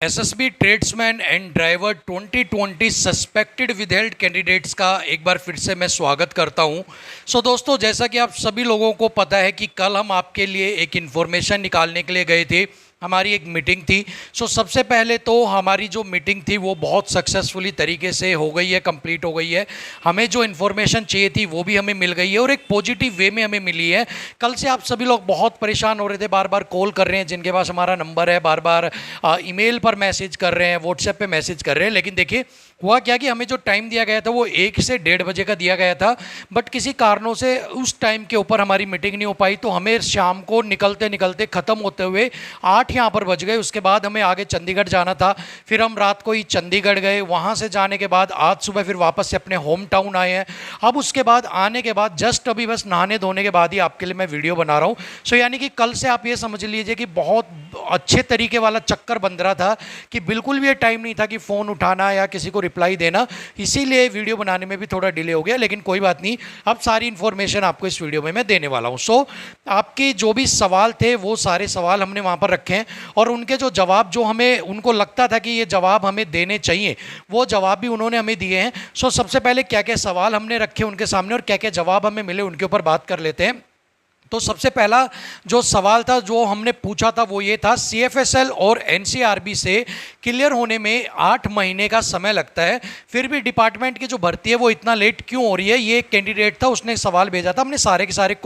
SSB tradesman and driver 2020 suspected withheld candidates का एक बार फिर से मैं स्वागत करता हूं। दोस्तों, जैसा कि आप सभी लोगों को पता है कि कल हम आपके लिए एक इन्फॉर्मेशन निकालने के लिए गए थे, हमारी एक मीटिंग थी। सबसे पहले तो हमारी जो मीटिंग थी वो बहुत सक्सेसफुली तरीके से हो गई है, कंप्लीट हो गई है। हमें जो इन्फॉर्मेशन चाहिए थी वो भी हमें मिल गई है और एक पॉजिटिव वे में हमें मिली है। कल से आप सभी लोग बहुत परेशान हो रहे थे, बार बार कॉल कर रहे हैं, जिनके पास हमारा नंबर है बार बार ईमेल पर मैसेज कर रहे हैं, व्हाट्सएप पे मैसेज कर रहे हैं। लेकिन देखिए हुआ क्या कि हमें जो टाइम दिया गया था वो 1 से 1:30 बजे का दिया गया था, बट किसी कारणों से उस टाइम के ऊपर हमारी मीटिंग नहीं हो पाई। तो हमें शाम को निकलते निकलते ख़त्म होते हुए 8 यहाँ पर बज गए। उसके बाद हमें आगे चंडीगढ़ जाना था, फिर हम रात को ही चंडीगढ़ गए। वहाँ से जाने के बाद आज सुबह फिर वापस से अपने होम टाउन आए हैं। अब उसके बाद आने के बाद जस्ट अभी बस नहाने धोने के बाद ही आपके लिए मैं वीडियो बना रहा हूँ। यानी कि कल से आप ये समझ लीजिए कि बहुत अच्छे तरीके वाला चक्कर बन रहा था कि बिल्कुल भी ये टाइम नहीं था कि फ़ोन उठाना या किसी को रिप्लाई देना, इसीलिए वीडियो बनाने में भी थोड़ा डिले हो गया। लेकिन कोई बात नहीं, अब सारी इन्फॉर्मेशन आपको इस वीडियो में मैं देने वाला हूँ। आपके जो भी सवाल थे वो सारे सवाल हमने वहाँ पर रखे हैं और उनके जो जवाब जो हमें उनको लगता था कि ये जवाब हमें देने चाहिए, वो जवाब भी उन्होंने हमें दिए हैं। सबसे पहले क्या क्या सवाल हमने रखे उनके सामने और क्या क्या जवाब हमें मिले उनके ऊपर बात कर लेते हैं। तो सबसे पहला जो सवाल था जो हमने पूछा था वो ये था, सीएफएसएल और एनसीआरबी से क्लियर होने में 8 महीने का समय लगता है, फिर भी डिपार्टमेंट की जो भर्ती है वो इतना लेट क्यों हो रही है। ये एक कैंडिडेट था, उसने सवाल भेजा था, हमने सारे के सारे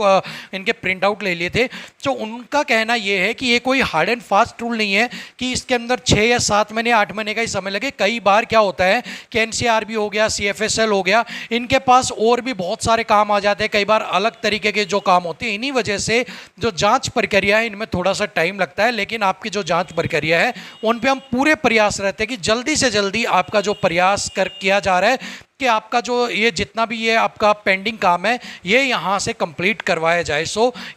इनके प्रिंट आउट ले लिए थे। उनका कहना ये है कि ये कोई हार्ड एंड फास्ट रूल नहीं है कि इसके अंदर 6 या 7 महीने 8 महीने का ही समय लगे। कई बार क्या होता है कि एनसीआरबी हो गया, सीएफएसएल हो गया, इनके पास और भी बहुत सारे काम आ जाते हैं, कई बार अलग तरीके के जो काम होते हैं। इन्हीं वजह से जो जांच प्रक्रिया है इनमें थोड़ा सा टाइम लगता है। लेकिन आपकी जो जांच प्रक्रिया है उन पे हम पूरे प्रयास रहते हैं कि जल्दी से जल्दी आपका जो प्रयास किया जा रहा है कि आपका जो ये जितना भी ये आपका पेंडिंग काम है ये यहाँ से कंप्लीट करवाया जाए।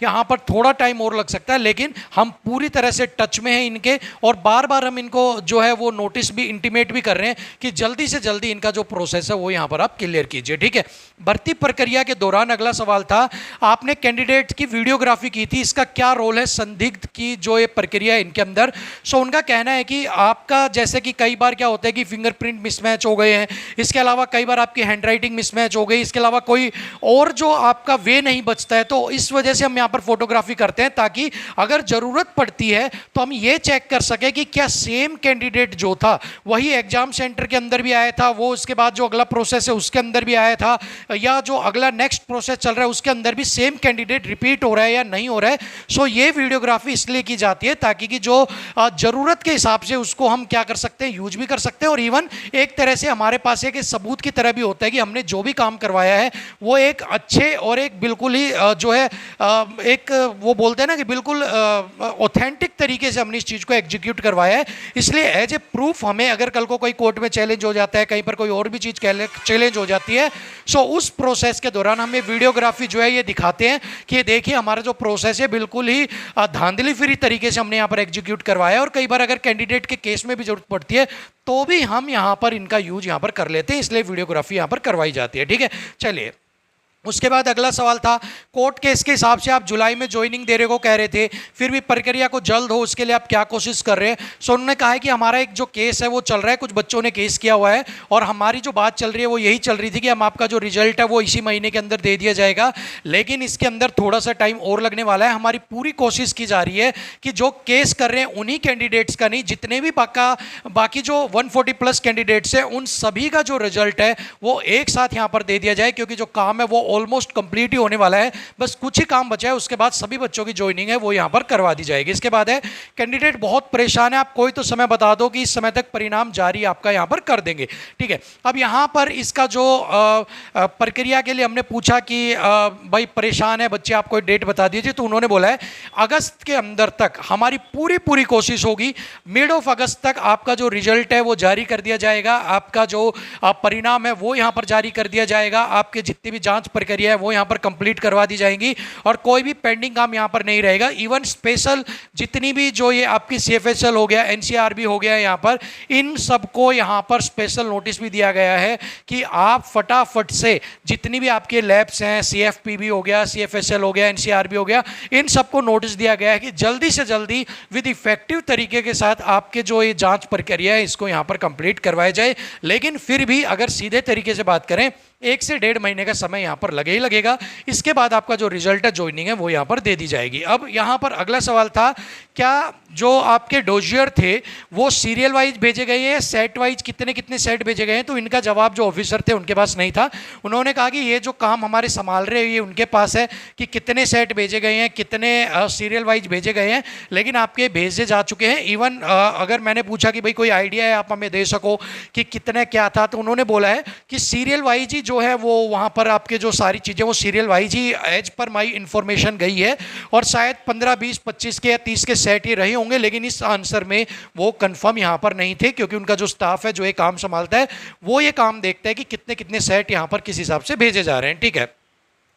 यहाँ पर थोड़ा टाइम और लग सकता है, लेकिन हम पूरी तरह से टच में हैं इनके और बार बार हम इनको जो है वो नोटिस भी इंटीमेट भी कर रहे हैं कि जल्दी से जल्दी इनका जो प्रोसेस है वो यहाँ पर आप क्लियर कीजिए, ठीक है। भर्ती प्रक्रिया के दौरान अगला सवाल था, आपने कैंडिडेट की वीडियोग्राफी की थी, इसका क्या रोल है संदिग्ध की जो ये प्रक्रिया है इनके अंदर। उनका कहना है कि आपका जैसे कि कई बार क्या होता है कि फिंगरप्रिंट मिसमैच हो गए हैं, इसके अलावा कई बार आपकी हैंडराइटिंग मिसमैच हो गई, इसके अलावा कोई और जो आपका वे नहीं बचता है, तो इस वजह से हम यहाँ पर फोटोग्राफी करते हैं ताकि अगर जरूरत पड़ती है तो हम ये चेक कर सके कि क्या सेम कैंडिडेट जो था वही एग्जाम सेंटर के अंदर भी आया था, वो उसके बाद जो अगला प्रोसेस है उसके अंदर भी आया था, या जो अगला नेक्स्ट प्रोसेस चल रहा है उसके अंदर भी सेम कैंडिडेट रिपीट हो रहा है या नहीं हो रहा है। ये वीडियोग्राफी इसलिए की जाती है ताकि कि जो जरूरत के हिसाब से उसको हम क्या कर सकते हैं, यूज भी कर सकते हैं और इवन एक तरह से हमारे पास एक सबूत की तरह भी होता है कि हमने जो भी काम करवाया है वो एक अच्छे और एक बिल्कुल ही जो है एक वो बोलते हैं ना कि बिल्कुल ऑथेंटिक तरीके से हमने इस चीज़ को एग्जीक्यूट करवाया है। इसलिए एज ए प्रूफ हमें अगर कल को कोई कोर्ट में चैलेंज हो जाता है, कहीं पर कोई और भी चीज़ चैलेंज हो जाती है, उस प्रोसेस के दौरान हमें वीडियोग्राफी जो है ये दिखाते हैं कि देखिए हमारा जो प्रोसेस है बिल्कुल ही धांधली फ्री तरीके से हमने यहाँ पर एग्जीक्यूट करवाया है। और कई बार अगर कैंडिडेट के केस में भी जरूरत पड़ती है तो भी हम यहाँ पर इनका यूज यहाँ पर कर लेते हैं, इसलिए वीडियोग्राफी यहाँ पर करवाई जाती है, ठीक है। चलिए, उसके बाद अगला सवाल था, कोर्ट केस के हिसाब से आप जुलाई में ज्वाइनिंग देने को कह रहे थे, फिर भी प्रक्रिया को जल्द हो उसके लिए आप क्या कोशिश कर रहे हैं। उन्होंने कहा है कि हमारा एक जो केस है वो चल रहा है, कुछ बच्चों ने केस किया हुआ है और हमारी जो बात चल रही है वो यही चल रही थी कि हम आपका जो रिजल्ट है वो इसी महीने के अंदर दे दिया जाएगा, लेकिन इसके अंदर थोड़ा सा टाइम और लगने वाला है। हमारी पूरी कोशिश की जा रही है कि जो केस कर रहे हैं उन्हीं कैंडिडेट्स का नहीं, जितने भी बाकी जो 140+ कैंडिडेट्स हैं उन सभी का जो रिजल्ट है वो एक साथ यहाँ पर दे दिया जाए, क्योंकि जो काम है वो ऑलमोस्ट कंप्लीट ही होने वाला है, बस कुछ ही काम बचा है। उसके बाद सभी बच्चों की ज्वाइनिंग है वो यहां पर करवा दी जाएगी। इसके बाद है, कैंडिडेट बहुत परेशान है, आप कोई तो समय बता दो कि इस समय तक परिणाम जारी आपका यहां पर कर देंगे, ठीक है। अब यहां पर इसका जो प्रक्रिया के लिए हमने पूछा कि भाई परेशान है बच्चे, आप कोई डेट बता दीजिए, तो उन्होंने बोला है अगस्त के अंदर तक हमारी पूरी कोशिश होगी, मिड ऑफ अगस्त तक आपका जो रिजल्ट है वो जारी कर दिया जाएगा, आपका जो परिणाम है वो यहां पर जारी कर दिया जाएगा, आपके जितनी भी जांच प्रक्रिया है वो यहाँ पर कंप्लीट करवा दी जाएंगी और कोई भी पेंडिंग काम यहाँ पर नहीं रहेगा। इवन स्पेशल जितनी भी जो ये आपकी CFSL हो गया, NCRB हो गया, यहाँ पर इन सबको यहाँ पर स्पेशल नोटिस भी दिया गया है कि आप फटाफट से जितनी भी आपके लैब्स हैं, CFPB हो गया, CFSL हो गया, NCRB हो गया, इन सबको नोटिस दिया गया है कि जल्दी से जल्दी विद इफेक्टिव तरीके के साथ आपके जो ये जांच प्रक्रिया है इसको यहाँ पर कंप्लीट करवाया जाए। लेकिन फिर भी अगर सीधे तरीके से बात करें 1 से 1.5 महीने का समय यहाँ पर लगे ही लगेगा। इसके बाद आपका जो रिजल्ट है ज्वाइनिंग है वो यहाँ पर दे दी जाएगी। अब यहाँ पर अगला सवाल था, क्या जो आपके डोजियर थे वो सीरियल वाइज भेजे गए हैं, सेट वाइज कितने कितने सेट भेजे गए हैं? तो इनका जवाब जो ऑफिसर थे उनके पास नहीं था। उन्होंने कहा कि ये जो काम हमारे संभाल रहे हैं ये उनके पास है कि कितने सेट भेजे गए हैं, कितने सीरियल वाइज भेजे गए हैं, लेकिन आपके भेजे जा चुके हैं। इवन अगर मैंने पूछा कि भाई कोई आइडिया है आप हमें दे सको कि कितने क्या था, तो उन्होंने बोला है कि सीरियल वाइज ही जो है वो वहाँ पर आपके जो सारी चीज़ें वो serial wise he as per my information गई है और शायद 15, 20, 25 के या 30 के सेट ही रहे होंगे। लेकिन इस आंसर में वो कंफर्म यहाँ पर नहीं थे क्योंकि उनका जो स्टाफ है जो ये काम संभालता है वो ये काम देखता है कि कितने कितने सेट यहाँ पर किस हिसाब से भेजे जा रहे हैं। ठीक है,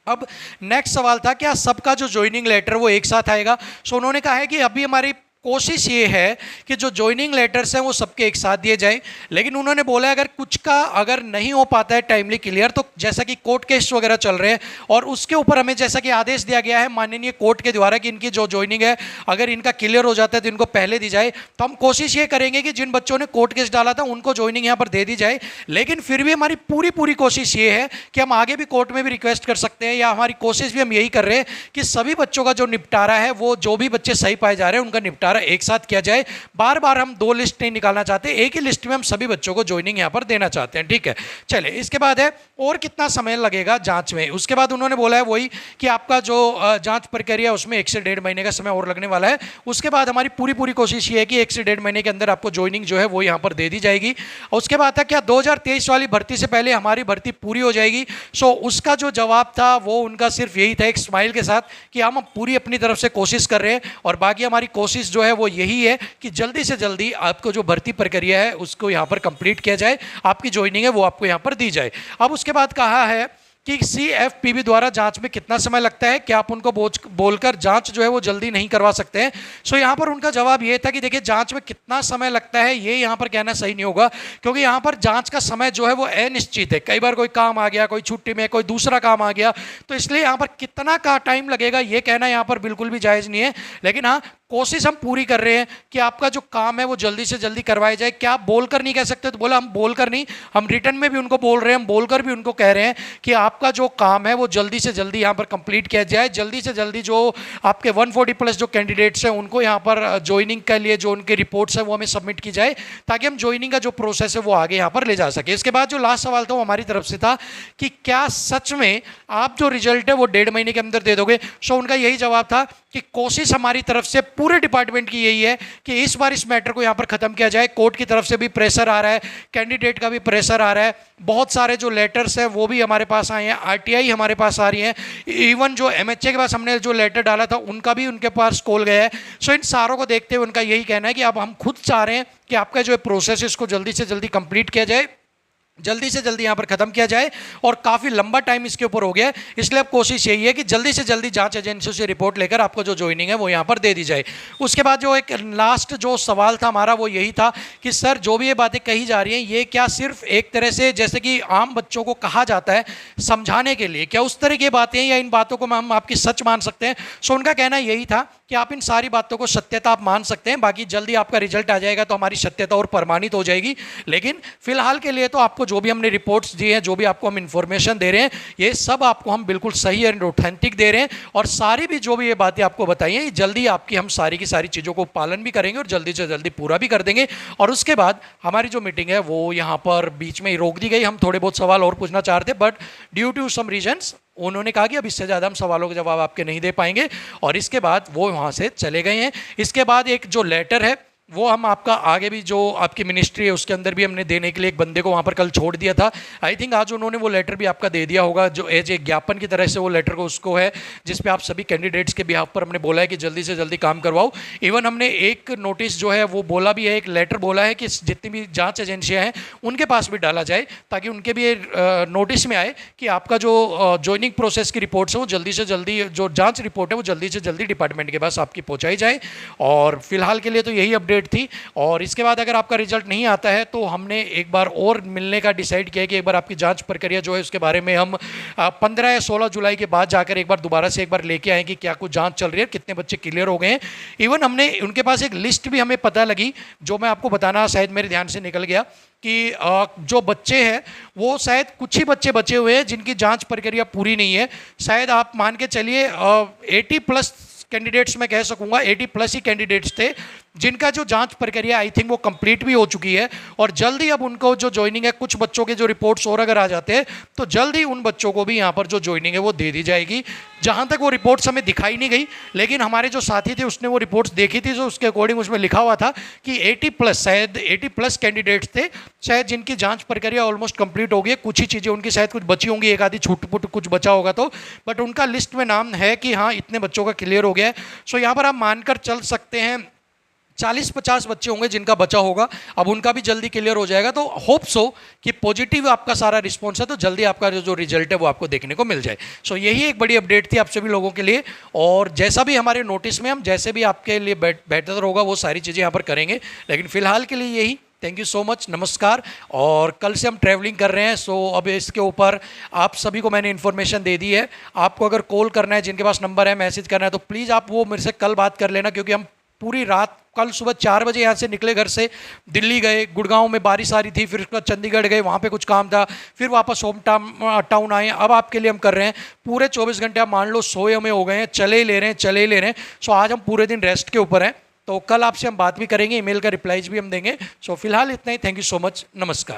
अब नेक्स्ट सवाल था क्या सबका जो ज्वाइनिंग लेटर वो एक साथ आएगा? सो उन्होंने कहा है कि अभी हमारी कोशिश ये है कि जो ज्वाइनिंग लेटर्स हैं वो सबके एक साथ दिए जाएं, लेकिन उन्होंने बोला अगर कुछ का अगर नहीं हो पाता है टाइमली क्लियर, तो जैसा कि कोर्ट केस वगैरह चल रहे हैं और उसके ऊपर हमें जैसा कि आदेश दिया गया है माननीय कोर्ट के द्वारा कि इनकी जो ज्वाइनिंग है अगर इनका क्लियर हो जाता है तो इनको पहले दी जाए। तो हम कोशिश ये करेंगे कि जिन बच्चों ने कोर्ट केस डाला था उनको ज्वाइनिंग यहाँ पर दे दी जाए, लेकिन फिर भी हमारी पूरी कोशिश ये है कि हम आगे भी कोर्ट में भी रिक्वेस्ट कर सकते हैं या हमारी कोशिश भी हम यही कर रहे हैं कि सभी बच्चों का जो निपटारा है वो जो भी बच्चे सही पाए जा रहे हैं उनका निपटारा एक साथ किया जाए। बार बार हम 2 लिस्ट नहीं निकालना चाहते, एक ही लिस्ट में हम सभी बच्चों को ज्वाइनिंग यहां पर देना चाहते हैं। ठीक है, चलिए इसके बाद है और कितना समय लगेगा जांच में। उसके बाद उन्होंने बोला है वही कि आपका जो जांच प्रक्रिया उसमें 1 से 1.5 महीने का समय और लगने वाला है। उसके बाद हमारी पूरी कोशिश ये है कि 1 से 1.5 महीने के अंदर आपको ज्वाइनिंग जो है वो यहां पर दे दी जाएगी। उसके बाद था क्या 2023 वाली भर्ती से पहले हमारी भर्ती पूरी हो जाएगी? सो उसका जो जवाब था वो उनका सिर्फ यही था एक स्माइल के साथ कि हम पूरी अपनी तरफ से कोशिश कर रहे हैं और बाकी हमारी कोशिश जो है वो यही है कि जल्दी से जल्दी आपको जो भर्ती प्रक्रिया है उसको यहाँ पर कंप्लीट किया जाए, आपकी ज्वाइनिंग है वो आपको यहाँ पर दी जाए। अब उसके बाद कहा है कि CFPB द्वारा जांच में कितना समय लगता है, क्या आप उनको बोलकर जांच जो है वो जल्दी नहीं करवा सकते हैं? सो यहाँ पर उनका जवाब ये था कि देखिए जांच में कितना समय लगता है ये यहाँ पर कहना सही नहीं होगा क्योंकि यहाँ पर जांच का समय जो है वो अनिश्चित है। कई बार कोई काम आ गया, कोई छुट्टी में कोई दूसरा काम आ गया, तो इसलिए यहाँ पर कितना का टाइम लगेगा ये कहना यहाँ पर बिल्कुल भी जायज़ नहीं है। लेकिन हाँ, कोशिश हम पूरी कर रहे हैं कि आपका जो काम है वो जल्दी से जल्दी करवाया जाए। क्या आप बोलकर नहीं कह सकते? तो बोला हम बोलकर नहीं, हम रिटर्न में भी उनको बोल रहे हैं, हम बोलकर भी उनको कह रहे हैं कि आपका जो काम है वो जल्दी से जल्दी यहाँ पर कंप्लीट किया जाए। जल्दी से जल्दी जो आपके 140+ जो कैंडिडेट्स हैं उनको यहाँ पर ज्वाइनिंग के लिए जो उनके रिपोर्ट्स हैं वो हमें सबमिट की जाए ताकि हम ज्वाइनिंग का जो प्रोसेस है वो आगे यहाँ पर ले जा सके। इसके बाद जो लास्ट सवाल था वो हमारी तरफ से था कि क्या सच में आप जो रिजल्ट है वो 1.5 महीने के अंदर दे दोगे? सो उनका यही जवाब था कि कोशिश हमारी तरफ से पूरे डिपार्टमेंट की यही है कि इस बार इस मैटर को यहाँ पर ख़त्म किया जाए। कोर्ट की तरफ से भी प्रेशर आ रहा है, कैंडिडेट का भी प्रेशर आ रहा है, बहुत सारे जो लेटर्स हैं वो भी हमारे पास आए हैं, RTI हमारे पास आ रही हैं, इवन जो MHA के पास हमने जो लेटर डाला था उनका भी उनके पास कॉल गया है। सो इन सारों को देखते हुए उनका यही कहना है कि अब हम खुद चाह रहे हैं कि आपका जो प्रोसेस इसको जल्दी से जल्दी कंप्लीट किया जाए, जल्दी से जल्दी यहाँ पर ख़त्म किया जाए और काफ़ी लंबा टाइम इसके ऊपर हो गया है, इसलिए अब कोशिश यही है कि जल्दी से जल्दी जांच एजेंसियों से रिपोर्ट लेकर आपको जो ज्वाइनिंग है वो यहाँ पर दे दी जाए। उसके बाद जो एक लास्ट जो सवाल था हमारा वो यही था कि सर जो भी ये बातें कही जा रही हैं ये क्या सिर्फ एक तरह से जैसे कि आम बच्चों को कहा जाता है समझाने के लिए, क्या उस तरह की बातें हैं या इन बातों को हम आपकी सच मान सकते हैं? सो उनका कहना यही था कि आप इन सारी बातों को सत्यता आप मान सकते हैं, बाकी जल्दी आपका रिजल्ट आ जाएगा तो हमारी सत्यता और प्रमाणित हो जाएगी, लेकिन फिलहाल के लिए तो आपको जो भी हमने रिपोर्ट्स दी हैं, जो भी आपको हम इंफॉर्मेशन दे रहे हैं, ये सब आपको हम बिल्कुल सही एंड ऑथेंटिक दे रहे हैं और सारी भी जो भी ये बातें आपको बताई हैं जल्दी आपकी हम सारी की सारी चीज़ों को पालन भी करेंगे और जल्दी से जल्दी पूरा भी कर देंगे। और उसके बाद हमारी जो मीटिंग है वो यहाँ पर बीच में ही रोक दी गई। हम थोड़े बहुत सवाल और पूछना चाह रहे थे but due to some reasons उन्होंने कहा कि अब इससे ज़्यादा हम सवालों के जवाब आपके नहीं दे पाएंगे और इसके बाद वो वहाँ से चले गए हैं। इसके बाद एक जो लेटर है वो हम आपका आगे भी जो आपकी मिनिस्ट्री है उसके अंदर भी हमने देने के लिए एक बंदे को वहाँ पर कल छोड़ दिया था। आई थिंक आज उन्होंने वो लेटर भी आपका दे दिया होगा, जो एज एक ज्ञापन की तरह से वो लेटर को उसको है, जिस पे आप सभी कैंडिडेट्स के बिहाफ पर हमने बोला है कि जल्दी से जल्दी काम करवाओ। इवन हमने एक नोटिस जो है वो बोला भी है, एक लेटर बोला है कि जितनी भी जाँच एजेंसियाँ हैं उनके पास भी डाला जाए, ताकि उनके भी नोटिस में आए कि आपका जो ज्वाइनिंग प्रोसेस की रिपोर्ट्स है वो जल्दी से जल्दी, जो जाँच रिपोर्ट है वो जल्दी से जल्दी डिपार्टमेंट के पास आपकी पहुँचाई जाए। और फिलहाल के लिए तो यही अपडेट थी। और इसके बाद अगर आपका रिजल्ट नहीं आता है तो हमने एक बार और मिलने का डिसाइड किया कि एक बार आपकी जांच प्रक्रिया जो है उसके बारे में हम 15 या 16 जुलाई के बाद जाकर एक बार दोबारा से एक बार लेके आए कि क्या कुछ जांच चल रही है, कितने बच्चे क्लियर हो गए हैं। इवन हमने उनके पास एक लिस्ट भी हमें पता लगी, जो मैं आपको बताना शायद मेरे ध्यान से निकल गया, कि जो बच्चे हैं वो शायद कुछ ही बच्चे बचे हुए हैं जिनकी जांच प्रक्रिया पूरी नहीं है। शायद आप मान के चलिए 80+ कैंडिडेट्स मैं कह सकूंगा, 80+ ही कैंडिडेट्स थे जिनका जो जांच प्रक्रिया आई थिंक वो कंप्लीट भी हो चुकी है। और जल्द ही अब उनको जो ज्वाइनिंग है, कुछ बच्चों के जो रिपोर्ट्स और अगर आ जाते हैं तो जल्द ही उन बच्चों को भी यहाँ पर जो ज्वाइनिंग है वो दे दी जाएगी। जहाँ तक वो रिपोर्ट्स हमें दिखाई नहीं गई, लेकिन हमारे जो साथी थे उसने वो रिपोर्ट्स देखी थी, जो उसके अकॉर्डिंग उसमें लिखा हुआ था कि 80+, शायद 80+ कैंडिडेट्स थे शायद जिनकी जांच प्रक्रिया ऑलमोस्ट कंप्लीट हो गई है। कुछ ही चीज़ें उनकी शायद कुछ बची होंगी, एक आधी छूट पुट कुछ बचा होगा तो, बट उनका लिस्ट में नाम है कि हाँ इतने बच्चों का क्लियर हो गया है। सो यहाँ पर आप मानकर चल सकते हैं 40-50 बच्चे होंगे जिनका बचा होगा, अब उनका भी जल्दी क्लियर हो जाएगा। तो होप सो कि पॉजिटिव आपका सारा रिस्पॉन्स है तो जल्दी आपका जो रिजल्ट है वो आपको देखने को मिल जाए। सो यही एक बड़ी अपडेट थी आप सभी लोगों के लिए। और जैसा भी हमारे नोटिस में हम जैसे भी आपके लिए बेहतर होगा वो सारी चीज़ें यहाँ पर करेंगे, लेकिन फिलहाल के लिए यही। थैंक यू सो मच, नमस्कार। और कल से हम ट्रैवलिंग कर रहे हैं, सो अब इसके ऊपर आप सभी को मैंने इन्फॉर्मेशन दे दी है। आपको अगर कॉल करना है, जिनके पास नंबर है, मैसेज करना है, तो प्लीज़ आप वो मेरे से कल बात कर लेना, क्योंकि हम पूरी रात कल सुबह 4 बजे यहाँ से निकले घर से, दिल्ली गए, गुड़गांव में बारिश आ रही थी, फिर उसके बाद चंडीगढ़ गए, वहाँ पे कुछ काम था, फिर वापस होम टाउन आए। अब आपके लिए हम कर रहे हैं पूरे 24 घंटे, आप मान लो सोए हमें हो गए हैं, चले ही ले रहे हैं। सो आज हम पूरे दिन रेस्ट के ऊपर हैं, तो कल आपसे हम बात भी करेंगे, ईमेल का रिप्लाईज भी हम देंगे। सो फिलहाल इतना ही। थैंक यू सो मच, नमस्कार।